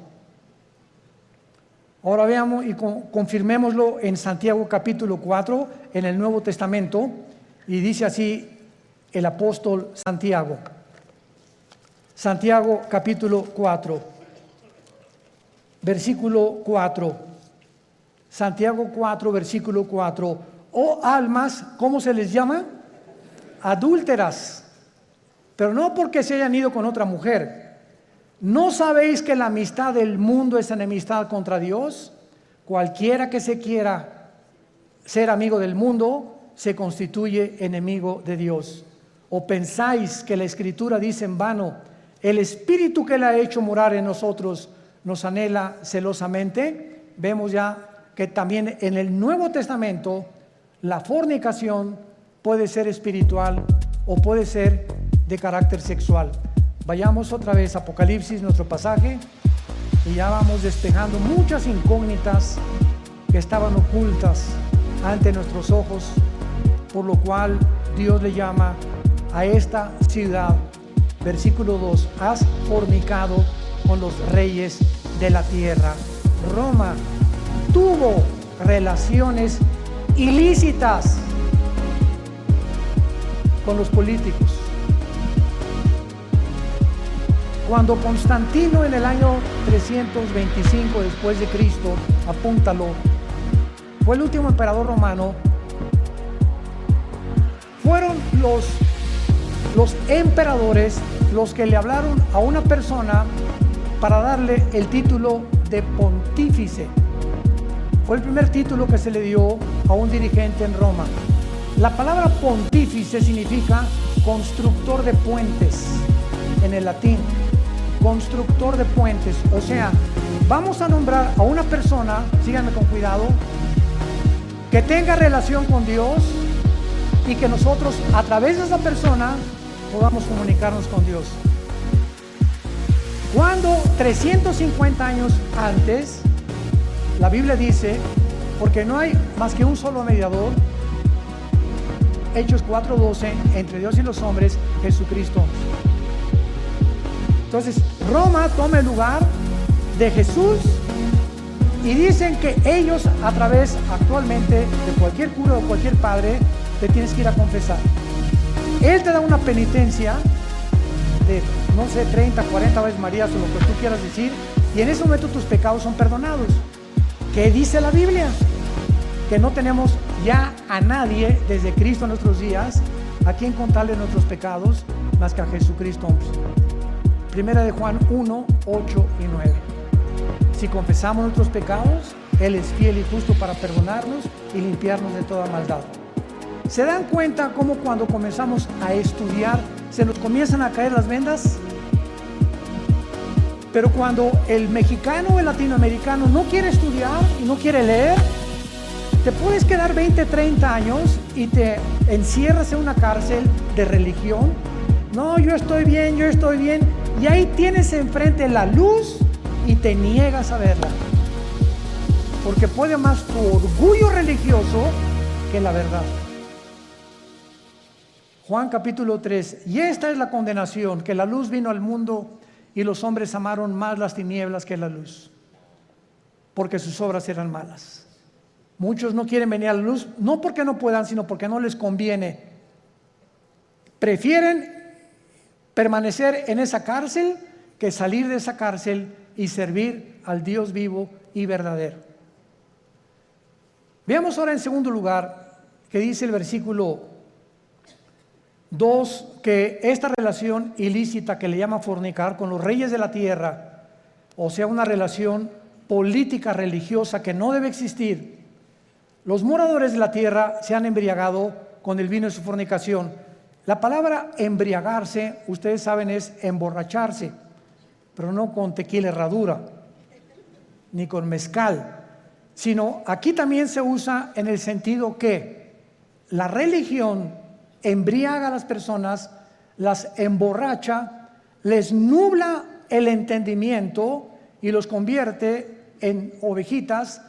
Ahora veamos y confirmémoslo en Santiago capítulo 4, en el Nuevo Testamento, y dice así el apóstol Santiago. Santiago capítulo 4, versículo 4. Santiago 4, versículo 4. Oh almas, ¿cómo se les llama? Adúlteras, pero no porque se hayan ido con otra mujer. ¿No sabéis que la amistad del mundo es enemistad contra Dios? Cualquiera que se quiera ser amigo del mundo se constituye enemigo de Dios. ¿O pensáis que la Escritura dice en vano, el Espíritu que Él ha hecho morar en nosotros nos anhela celosamente? Vemos ya que también en el Nuevo Testamento la fornicación puede ser espiritual o puede ser de carácter sexual. Vayamos otra vez a Apocalipsis, nuestro pasaje, y ya vamos despejando muchas incógnitas que estaban ocultas ante nuestros ojos, por lo cual Dios le llama a esta ciudad, versículo 2, has fornicado con los reyes de la tierra. Roma tuvo relaciones ilícitas con los políticos. Cuando Constantino en el año 325 después de Cristo, apúntalo, fue el último emperador romano, fueron los emperadores los que le hablaron a una persona para darle el título de pontífice. Fue el primer título que se le dio a un dirigente en Roma. La palabra pontífice significa constructor de puentes en el latín. Constructor de puentes, o sea, vamos a nombrar a una persona, síganme con cuidado, que tenga relación con Dios y que nosotros a través de esa persona podamos comunicarnos con Dios. Cuando 350 años antes, la Biblia dice, porque no hay más que un solo mediador, Hechos 4:12, entre Dios y los hombres, Jesucristo. Entonces, Roma toma el lugar de Jesús y dicen que ellos a través actualmente de cualquier cura o cualquier padre te tienes que ir a confesar. Él te da una penitencia de, no sé, 30, 40 veces Marías o lo que tú quieras decir, y en ese momento tus pecados son perdonados. ¿Qué dice la Biblia? Que no tenemos ya a nadie desde Cristo en nuestros días a quien contarle nuestros pecados más que a Jesucristo. Primera de Juan 1, 8 y 9. Si confesamos nuestros pecados, Él es fiel y justo para perdonarnos y limpiarnos de toda maldad. ¿Se dan cuenta cómo cuando comenzamos a estudiar se nos comienzan a caer las vendas? Pero cuando el mexicano o el latinoamericano no quiere estudiar y no quiere leer, te puedes quedar 20, 30 años y te encierras en una cárcel de religión. No, yo estoy bien, y ahí tienes enfrente la luz y te niegas a verla, porque puede más tu orgullo religioso que la verdad. Juan capítulo 3, y esta es la condenación, que la luz vino al mundo y los hombres amaron más las tinieblas que la luz, porque sus obras eran malas. Muchos no quieren venir a la luz, no porque no puedan, sino porque no les conviene. Prefieren permanecer en esa cárcel que salir de esa cárcel y servir al Dios vivo y verdadero. Veamos ahora en segundo lugar que dice el versículo 2, que esta relación ilícita que le llama fornicar con los reyes de la tierra, o sea, una relación política religiosa que no debe existir. Los moradores de la tierra se han embriagado con el vino de su fornicación. La palabra embriagarse, ustedes saben, es emborracharse, pero no con tequila herradura, ni con mezcal, sino aquí también se usa en el sentido que la religión embriaga a las personas, las emborracha, les nubla el entendimiento y los convierte en ovejitas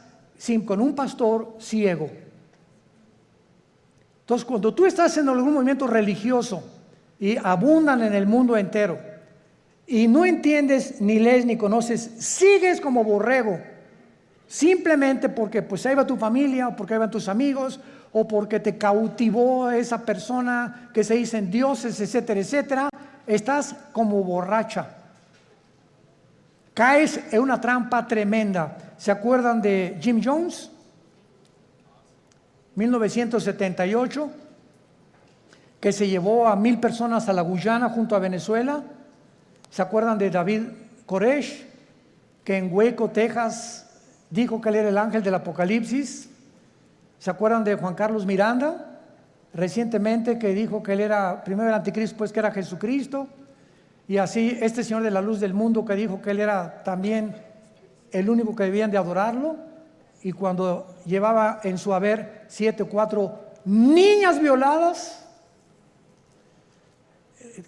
con un pastor ciego. Entonces, cuando tú estás en algún movimiento religioso y abundan en el mundo entero y no entiendes, ni lees, ni conoces, sigues como borrego, simplemente porque pues ahí va tu familia, o porque ahí van tus amigos, o porque te cautivó esa persona que se dicen dioses, etcétera, etcétera, estás como borracha. Caes en una trampa tremenda. ¿Se acuerdan de Jim Jones? 1978, que se llevó a 1,000 personas a la Guyana junto a Venezuela. ¿Se acuerdan de David Koresh, que en Waco, Texas, dijo que él era el ángel del Apocalipsis? ¿Se acuerdan de Juan Carlos Miranda, recientemente, que dijo que él era primero el anticristo, pues que era Jesucristo? Y así este señor de la luz del mundo, que dijo que él era también el único que debían de adorarlo, y cuando llevaba en su haber 7 o 4 niñas violadas.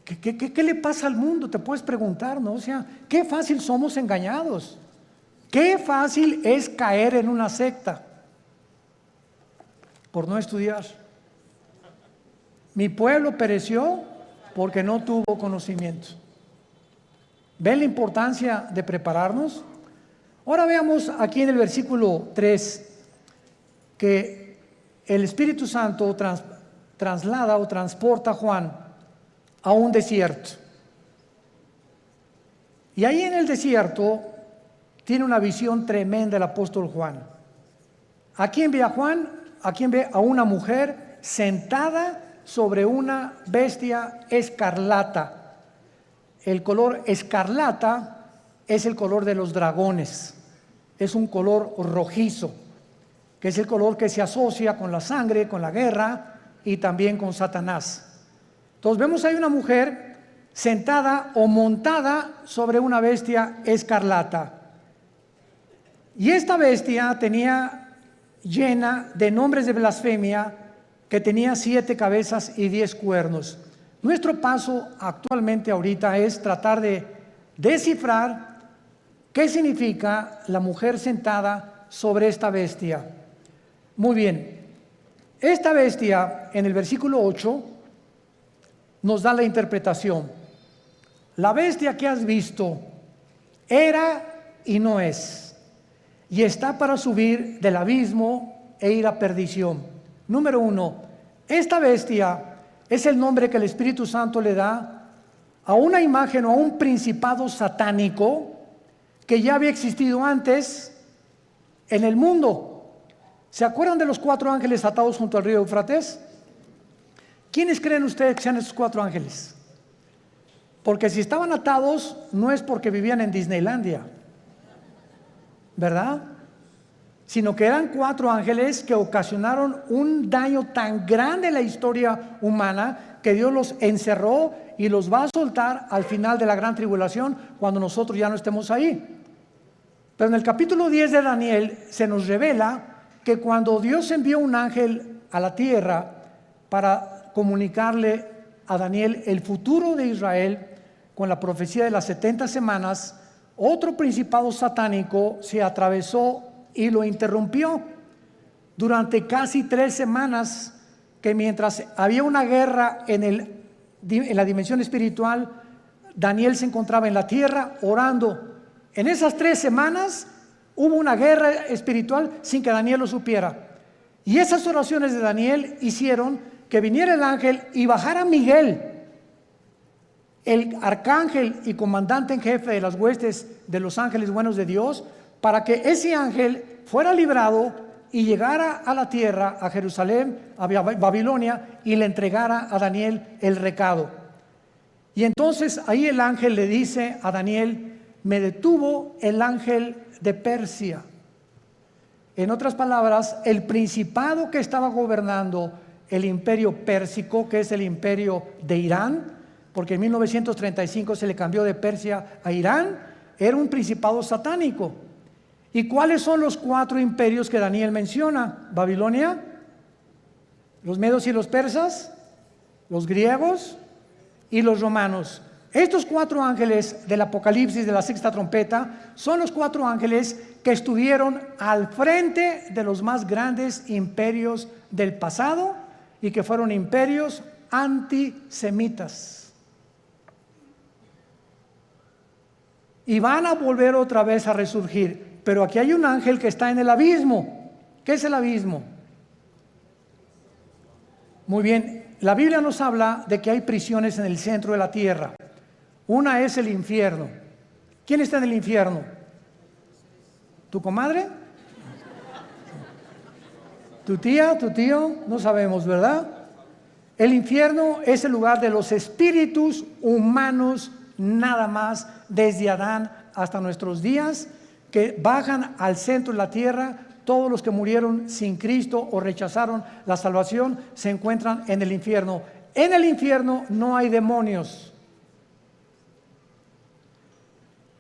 ¿Qué le pasa al mundo? Te puedes preguntar, ¿no? O sea, qué fácil somos engañados, qué fácil es caer en una secta por no estudiar. Mi pueblo pereció porque no tuvo conocimiento. ¿Ven la importancia de prepararnos? Ahora veamos aquí en el versículo 3 que el Espíritu Santo traslada o transporta a Juan a un desierto. Y ahí en el desierto tiene una visión tremenda el apóstol Juan. ¿A quién ve a Juan? ¿A quién ve? A una mujer sentada sobre una bestia escarlata. El color escarlata es el color de los dragones, es un color rojizo, que es el color que se asocia con la sangre, con la guerra y también con Satanás. Entonces vemos ahí una mujer sentada o montada sobre una bestia escarlata. Y esta bestia tenía llena de nombres de blasfemia, que tenía 7 cabezas y 10 cuernos. Nuestro paso actualmente ahorita es tratar de descifrar qué significa la mujer sentada sobre esta bestia. Muy bien, esta bestia en el versículo 8 nos da la interpretación. La bestia que has visto era y no es, y está para subir del abismo e ir a perdición. Número 1, esta bestia es el nombre que el Espíritu Santo le da a una imagen o a un principado satánico que ya había existido antes en el mundo. ¿Se acuerdan de los 4 ángeles atados junto al río Éufrates? ¿Quiénes creen ustedes que sean esos 4 ángeles? Porque si estaban atados no es porque vivían en Disneylandia. ¿verdad? Sino que eran 4 ángeles que ocasionaron un daño tan grande en la historia humana que Dios los encerró y los va a soltar al final de la gran tribulación, cuando nosotros ya no estemos ahí. Pero en el capítulo 10 de Daniel se nos revela que cuando Dios envió un ángel a la tierra para comunicarle a Daniel el futuro de Israel con la profecía de las 70 semanas, otro principado satánico se atravesó y lo interrumpió durante casi 3 semanas, que mientras había una guerra en la dimensión espiritual, Daniel se encontraba en la tierra orando. En esas 3 semanas hubo una guerra espiritual sin que Daniel lo supiera. Y esas oraciones de Daniel hicieron que viniera el ángel y bajara Miguel, el arcángel y comandante en jefe de las huestes de los ángeles buenos de Dios, para que ese ángel fuera librado y llegara a la tierra, a Jerusalén, a Babilonia, y le entregara a Daniel el recado. Y entonces ahí el ángel le dice a Daniel: me detuvo el ángel de Persia. En otras palabras, el principado que estaba gobernando el imperio pérsico, que es el imperio de Irán, porque en 1935 se le cambió de Persia a Irán, era un principado satánico. ¿Y cuáles son los 4 imperios que Daniel menciona? Babilonia, los medos y los persas, los griegos y los romanos. Estos 4 ángeles del Apocalipsis de la 6ª trompeta son los 4 ángeles que estuvieron al frente de los más grandes imperios del pasado y que fueron imperios antisemitas. Y van a volver otra vez a resurgir. Pero aquí hay un ángel que está en el abismo. ¿Qué es el abismo? Muy bien, la Biblia nos habla de que hay prisiones en el centro de la tierra. Una es el infierno. ¿Quién está en el infierno? ¿Tu comadre? ¿Tu tía? ¿Tu tío? No sabemos, ¿verdad? El infierno es el lugar de los espíritus humanos, nada más, desde Adán hasta nuestros días, que bajan al centro de la tierra. Todos los que murieron sin Cristo o rechazaron la salvación se encuentran en el infierno. En el infierno no hay demonios.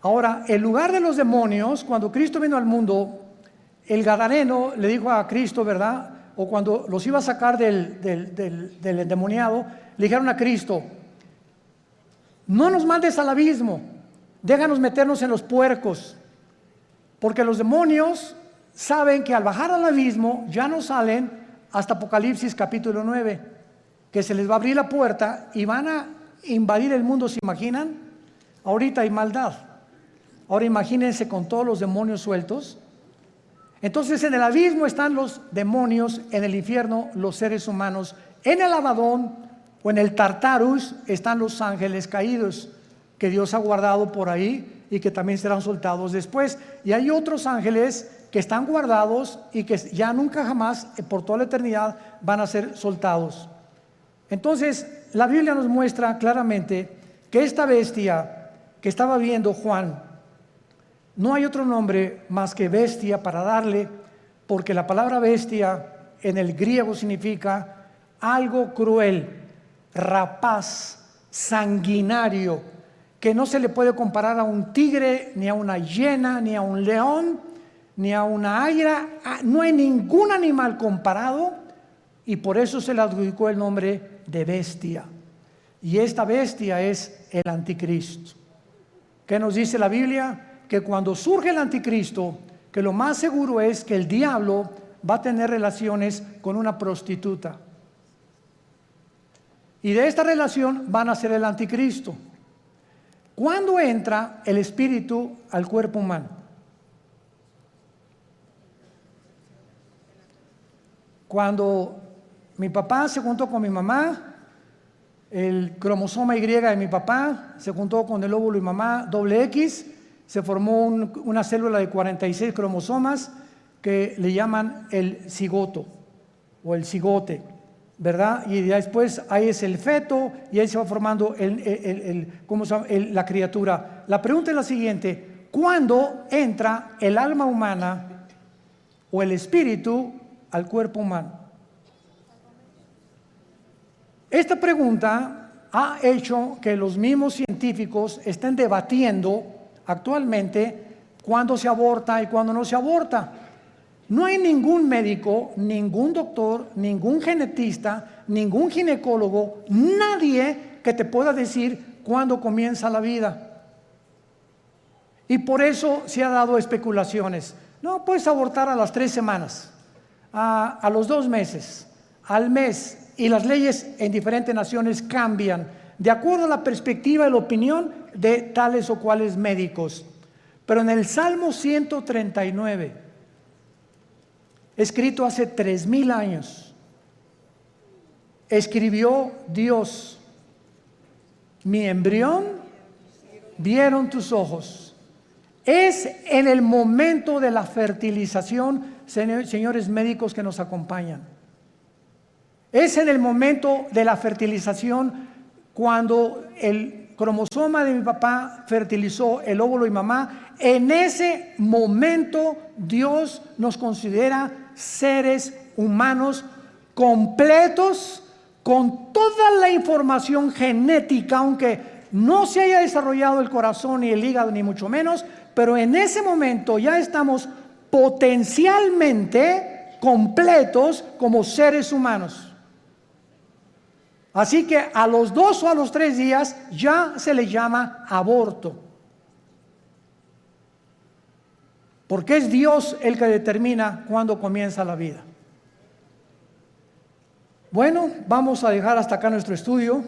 Ahora, el lugar de los demonios, cuando Cristo vino al mundo, el gadareno le dijo a Cristo, ¿verdad? O cuando los iba a sacar del endemoniado, le dijeron a Cristo: no nos mandes al abismo, déjanos meternos en los puercos, porque los demonios saben que al bajar al abismo ya no salen hasta Apocalipsis capítulo 9, que se les va a abrir la puerta y van a invadir el mundo. ¿Se imaginan? Ahorita hay maldad. Ahora imagínense con todos los demonios sueltos. Entonces en el abismo están los demonios, en el infierno los seres humanos, en el Abadón o en el Tartarus están los ángeles caídos que Dios ha guardado por ahí y que también serán soltados después. Y hay otros ángeles que están guardados y que ya nunca jamás, por toda la eternidad, van a ser soltados. Entonces la Biblia nos muestra claramente que esta bestia que estaba viendo Juan, no hay otro nombre más que bestia para darle, porque la palabra bestia en el griego significa algo cruel, rapaz, sanguinario, que no se le puede comparar a un tigre, ni a una hiena, ni a un león, ni a una águila. No hay ningún animal comparado, y por eso se le adjudicó el nombre de bestia. Y esta bestia es el anticristo. ¿Qué nos dice la Biblia? Que cuando surge el anticristo, que lo más seguro es que el diablo va a tener relaciones con una prostituta. Y de esta relación van a ser el anticristo. ¿Cuándo entra el espíritu al cuerpo humano? Cuando mi papá se juntó con mi mamá, el cromosoma Y de mi papá se juntó con el óvulo de mi mamá, doble X, se formó una célula de 46 cromosomas que le llaman el cigoto o el cigote, ¿verdad? Y después ahí es el feto y ahí se va formando la criatura. La pregunta es la siguiente: ¿cuándo entra el alma humana o el espíritu al cuerpo humano? Esta pregunta ha hecho que los mismos científicos estén debatiendo actualmente cuándo se aborta y cuándo no se aborta. No hay ningún médico, ningún doctor, ningún genetista, ningún ginecólogo, nadie que te pueda decir cuándo comienza la vida. Y por eso se ha dado especulaciones. No, puedes abortar a las 3 semanas, a los 2 meses, al mes. Y las leyes en diferentes naciones cambian de acuerdo a la perspectiva y la opinión de tales o cuales médicos. Pero en el Salmo 139, escrito hace 3000 años, escribió Dios: mi embrión vieron tus ojos. Es en el momento de la fertilización, señores médicos que nos acompañan. Es en el momento de la fertilización cuando el cromosoma de mi papá fertilizó el óvulo de mi mamá. En ese momento Dios nos considera seres humanos completos, con toda la información genética, aunque no se haya desarrollado el corazón ni el hígado ni mucho menos, pero en ese momento ya estamos potencialmente completos como seres humanos. Así que a los 2 o a los 3 días ya se le llama aborto. Porque es Dios el que determina cuándo comienza la vida. Bueno, vamos a dejar hasta acá nuestro estudio.